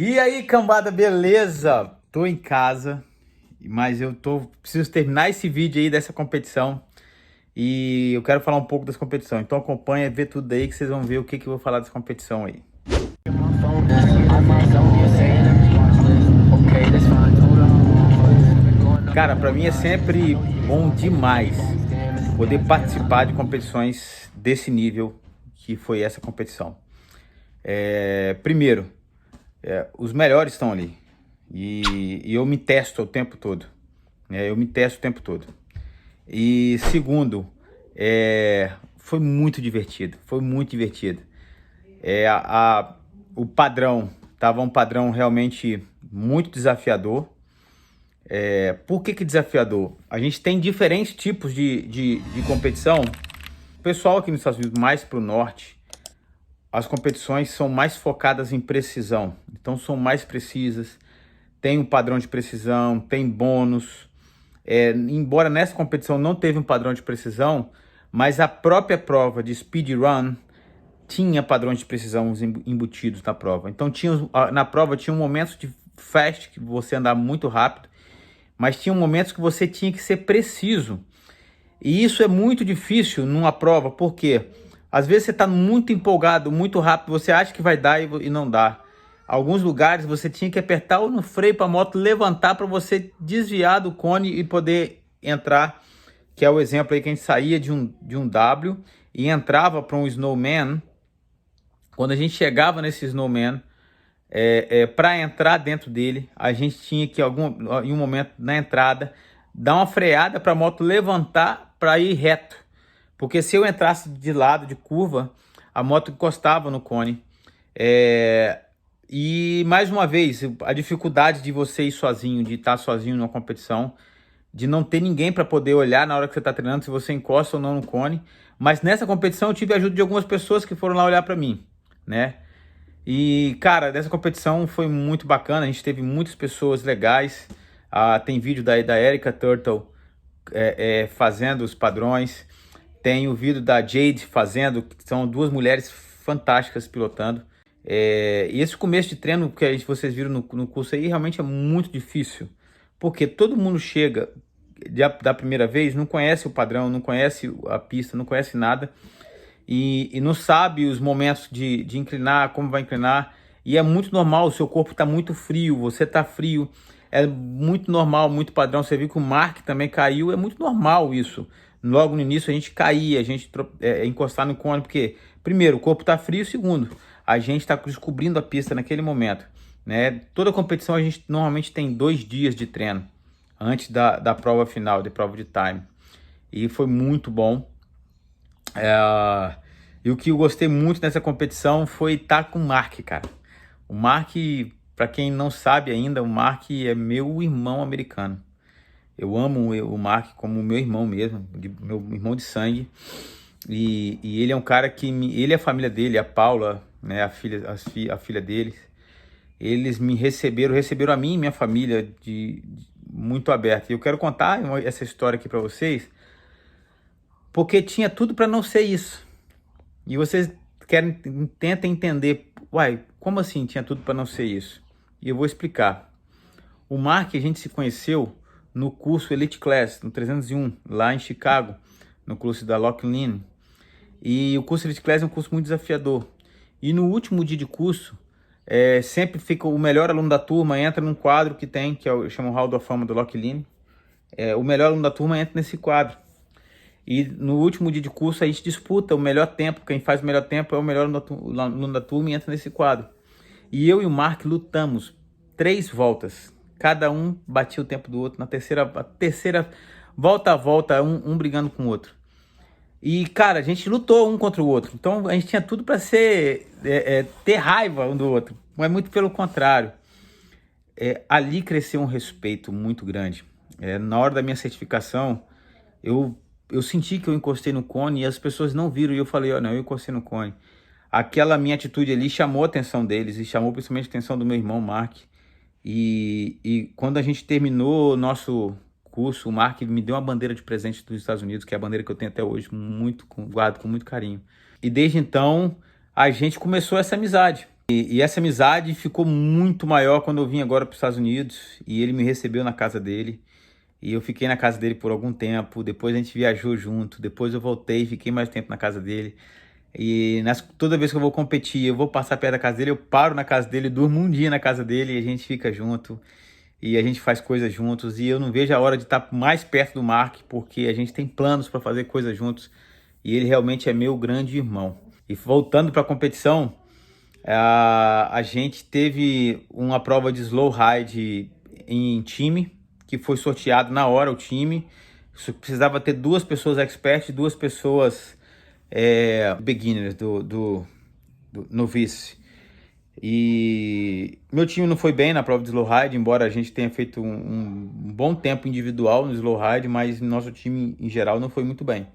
E aí, cambada, beleza? Tô em casa, mas preciso terminar esse vídeo aí dessa competição e eu quero falar um pouco dessa competição. Então acompanha, vê tudo aí que vocês vão ver o que eu vou falar dessa competição aí. Cara, pra mim é sempre bom demais poder participar de competições desse nível que foi essa competição. Primeiro, os melhores estão ali e eu me testo o tempo todo, né? Eu me testo o tempo todo. E segundo, foi muito divertido, foi muito divertido. O padrão, tava um padrão realmente muito desafiador. Por que desafiador? A gente tem diferentes tipos de competição. O pessoal aqui nos Estados Unidos, mais para o norte, as competições são mais focadas em precisão. Então são mais precisas, tem um padrão de precisão, tem bônus. Embora nessa competição não teve um padrão de precisão, mas a própria prova de speedrun tinha padrões de precisão embutidos na prova. Então na prova tinha momentos de fast, que você andava muito rápido, mas tinha momentos que você tinha que ser preciso. E isso é muito difícil numa prova, porque às vezes você está muito empolgado, muito rápido, você acha que vai dar e não dá. Alguns lugares você tinha que apertar no freio para a moto levantar para você desviar do cone e poder entrar, que é o exemplo aí que a gente saía de um W e entrava para um snowman. Quando a gente chegava nesse snowman, para entrar dentro dele, a gente tinha que em um momento na entrada dar uma freada para a moto levantar para ir reto, porque se eu entrasse de lado de curva, a moto encostava no cone. E mais uma vez, a dificuldade de você ir sozinho, de estar sozinho numa competição, de não ter ninguém para poder olhar na hora que você está treinando se você encosta ou não no cone. Mas nessa competição eu tive a ajuda de algumas pessoas que foram lá olhar para mim, né? E, cara, dessa competição foi muito bacana, a gente teve muitas pessoas legais. Tem vídeo da Erica Turtle fazendo os padrões, tem o vídeo da Jade fazendo, que são duas mulheres fantásticas pilotando. E esse começo de treino que vocês viram no curso aí realmente é muito difícil, porque todo mundo chega da primeira vez, não conhece o padrão, não conhece a pista, não conhece nada. E não sabe os momentos de inclinar, como vai inclinar. E é muito normal, o seu corpo está muito frio, você está frio. É muito normal, muito padrão. Você viu que o Mark também caiu, é muito normal isso. Logo no início a gente caía, a gente encostar no cone, porque primeiro, o corpo está frio, segundo, a gente está descobrindo a pista naquele momento, né? Toda competição a gente normalmente tem 2 dias de treino antes da prova final, de prova de time. E foi muito bom. E o que eu gostei muito nessa competição foi estar com o Mark, cara. O Mark, para quem não sabe ainda, o Mark é meu irmão americano. Eu amo o Mark como meu irmão mesmo, meu irmão de sangue. E ele é um cara que ele e a família dele, a Paula, né, a filha deles, eles me receberam a mim e minha família muito aberto. E eu quero contar essa história aqui para vocês, porque tinha tudo para não ser isso. E vocês tentem entender, uai, como assim tinha tudo para não ser isso? E eu vou explicar. O Mark, a gente se conheceu no curso Elite Class, no 301, lá em Chicago, no curso da Locklin. E o curso Elite Class é um curso muito desafiador. E no último dia de curso, sempre fica o melhor aluno da turma, entra num quadro que tem, que chama o Hall da Fama do Locklin. O melhor aluno da turma entra nesse quadro. E no último dia de curso a gente disputa o melhor tempo. Quem faz o melhor tempo é o melhor aluno da turma e entra nesse quadro. E eu e o Mark lutamos 3 voltas. Cada um batia o tempo do outro. Na terceira volta a volta, um brigando com o outro. E, cara, a gente lutou um contra o outro. Então a gente tinha tudo para ter raiva um do outro. Mas muito pelo contrário. Ali cresceu um respeito muito grande. Na hora da minha certificação, eu senti que eu encostei no cone e as pessoas não viram. E eu falei, não, eu encostei no cone. Aquela minha atitude ali chamou a atenção deles e chamou principalmente a atenção do meu irmão, Mark. E quando a gente terminou o nosso curso, o Mark me deu uma bandeira de presente dos Estados Unidos, que é a bandeira que eu tenho até hoje, guardo com muito carinho. E desde então, a gente começou essa amizade. E essa amizade ficou muito maior quando eu vim agora para os Estados Unidos e ele me recebeu na casa dele. E eu fiquei na casa dele por algum tempo, depois a gente viajou junto, depois eu voltei e fiquei mais tempo na casa dele. E toda vez que eu vou competir, eu vou passar perto da casa dele, eu paro na casa dele, durmo um dia na casa dele e a gente fica junto. E a gente faz coisas juntos e eu não vejo a hora de estar mais perto do Mark, porque a gente tem planos para fazer coisas juntos e ele realmente é meu grande irmão. E voltando para a competição, a gente teve uma prova de slow ride em time, que foi sorteado na hora o time. Precisava ter 2 pessoas expert e 2 pessoas beginners, do novice. E meu time não foi bem na prova de slow ride, embora a gente tenha feito um bom tempo individual no slow ride, mas nosso time em geral não foi muito bem.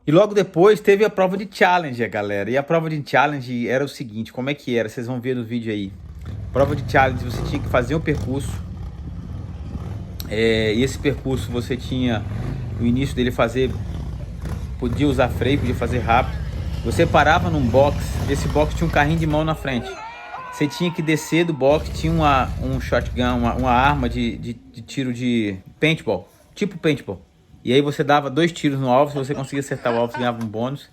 E logo depois teve a prova de challenge, galera. E a prova de challenge era o seguinte, como é que era? Vocês vão ver no vídeo aí. Prova de challenge, você tinha que fazer um percurso. E esse percurso você tinha no início dele podia usar freio, podia fazer rápido. Você parava num box, esse box tinha um carrinho de mão na frente. Você tinha que descer do box, tinha um shotgun, uma arma de tiro de paintball, tipo paintball. E aí você dava 2 tiros no alvo, se você conseguia acertar o alvo, você ganhava um bônus.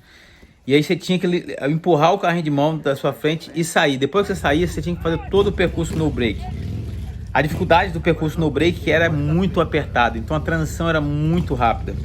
E aí você tinha que empurrar o carrinho de mão da sua frente e sair. Depois que você saía, você tinha que fazer todo o percurso no break. A dificuldade do percurso no break era muito apertado, então a transição era muito rápida.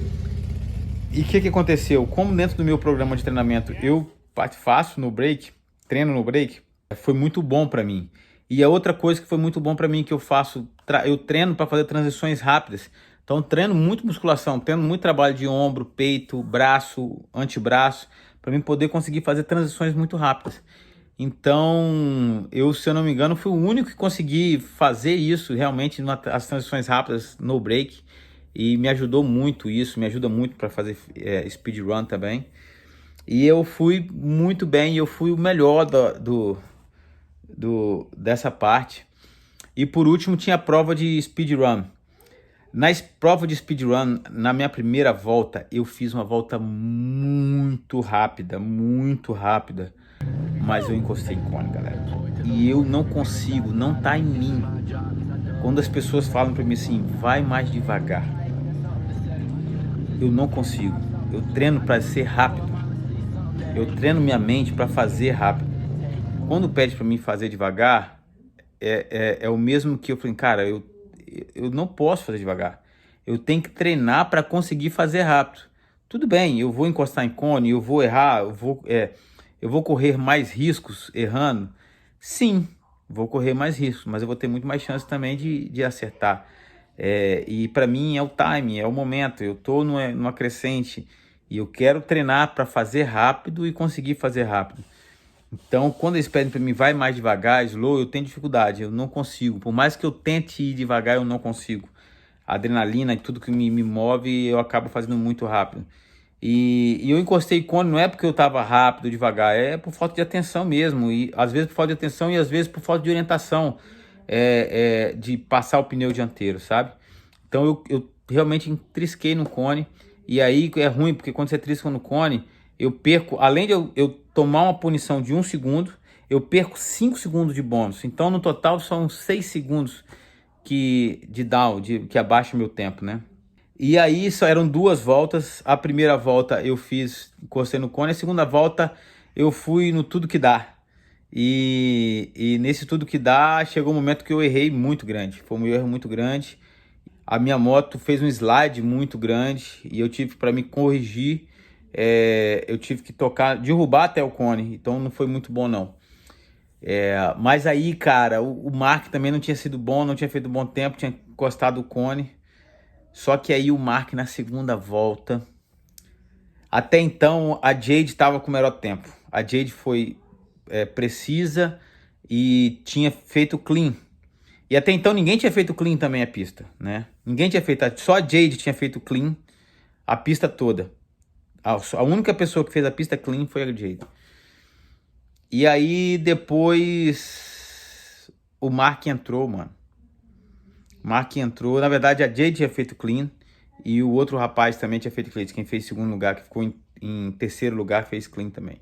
E o que aconteceu? Como dentro do meu programa de treinamento eu faço no break, treino no break, foi muito bom para mim. E a outra coisa que foi muito bom para mim que eu faço, eu treino para fazer transições rápidas. Então treino muito musculação, treino muito trabalho de ombro, peito, braço, antebraço, para mim poder conseguir fazer transições muito rápidas. Então, se eu não me engano, fui o único que consegui fazer isso realmente, as transições rápidas no break. E me ajudou muito isso, me ajuda muito para fazer speedrun também. E eu fui muito bem, eu fui o melhor dessa parte. E por último tinha a prova de speedrun. Na prova de speedrun, na minha primeira volta, eu fiz uma volta muito rápida, mas eu encostei em cone, galera. E eu não consigo, não tá em mim. Quando as pessoas falam para mim assim, vai mais devagar, eu não consigo. Eu treino para ser rápido. Eu treino minha mente para fazer rápido. Quando pede para mim fazer devagar, é o mesmo que eu falei, cara, eu não posso fazer devagar. Eu tenho que treinar para conseguir fazer rápido. Tudo bem, eu vou encostar em cone, eu vou errar, eu vou correr mais riscos errando. Sim, vou correr mais riscos, mas eu vou ter muito mais chance também de acertar. E para mim é o time, é o momento. Eu tô numa crescente e eu quero treinar para fazer rápido e conseguir fazer rápido. Então, quando eles pedem para mim, vai mais devagar, slow, eu tenho dificuldade, eu não consigo. Por mais que eu tente ir devagar, eu não consigo. A adrenalina e tudo que me move, eu acabo fazendo muito rápido. E eu encostei cone, não é porque eu estava rápido, devagar, é por falta de atenção mesmo. E às vezes por falta de atenção e às vezes por falta de orientação, de passar o pneu dianteiro, sabe? Então eu realmente entrisquei no cone. E aí é ruim, porque quando você trisca no cone, eu perco, além de eu tomar uma punição de 1 segundo, eu perco 5 segundos de bônus. Então no total são 6 segundos de down, que abaixa o meu tempo, né? E aí só eram 2 voltas. A primeira volta eu encostei no cone. A segunda volta eu fui no tudo que dá. E nesse tudo que dá, chegou um momento que eu errei muito grande. Foi um erro muito grande. A minha moto fez um slide muito grande e eu tive para me corrigir. Eu tive que derrubar até o cone. Então não foi muito bom não. Mas aí, cara, o Mark também não tinha sido bom, não tinha feito um bom tempo, tinha encostado o cone. Só que aí o Mark na segunda volta, até então a Jade estava com o melhor tempo. A Jade foi precisa e tinha feito clean. E até então ninguém tinha feito clean também a pista, né? Ninguém tinha feito, só a Jade tinha feito clean a pista toda. A única pessoa que fez a pista clean foi a Jade. E aí depois o Mark entrou, mano. Mark entrou, na verdade a Jade tinha feito clean e o outro rapaz também tinha feito clean. Quem fez segundo lugar, que ficou em terceiro lugar, fez clean também.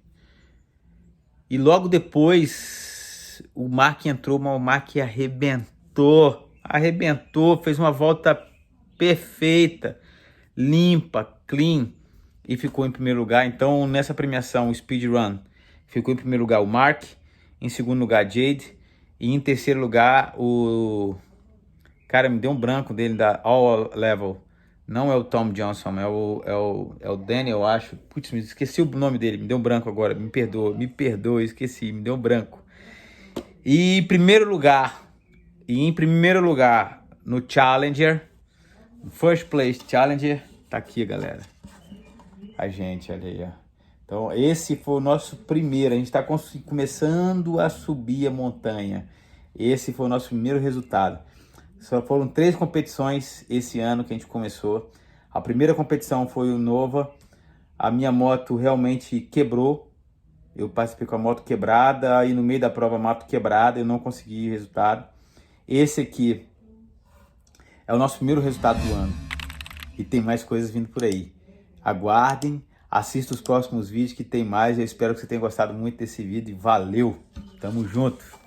E logo depois o Mark entrou, mas o Mark arrebentou, fez uma volta perfeita, limpa, clean, e ficou em primeiro lugar. Então nessa premiação, o Speedrun, ficou em primeiro lugar o Mark, em segundo lugar Jade, e em terceiro lugar o... Cara, me deu um branco dele da All Level. Não é o Tom Johnson, é o Daniel, eu acho. Putz, me esqueci o nome dele, me deu um branco agora. Me perdoa, esqueci, me deu um branco. E em primeiro lugar no Challenger, First Place Challenger, tá aqui, galera. A gente, olha aí, ó. Então, esse foi o nosso primeiro. A gente está começando a subir a montanha. Esse foi o nosso primeiro resultado. Só foram 3 competições esse ano que a gente começou. A primeira competição foi o Nova. A minha moto realmente quebrou. Eu participei com a moto quebrada e no meio da prova a moto quebrada, eu não consegui resultado. Esse aqui é o nosso primeiro resultado do ano. E tem mais coisas vindo por aí. Aguardem, assista os próximos vídeos que tem mais. Eu espero que você tenha gostado muito desse vídeo. Valeu, tamo junto!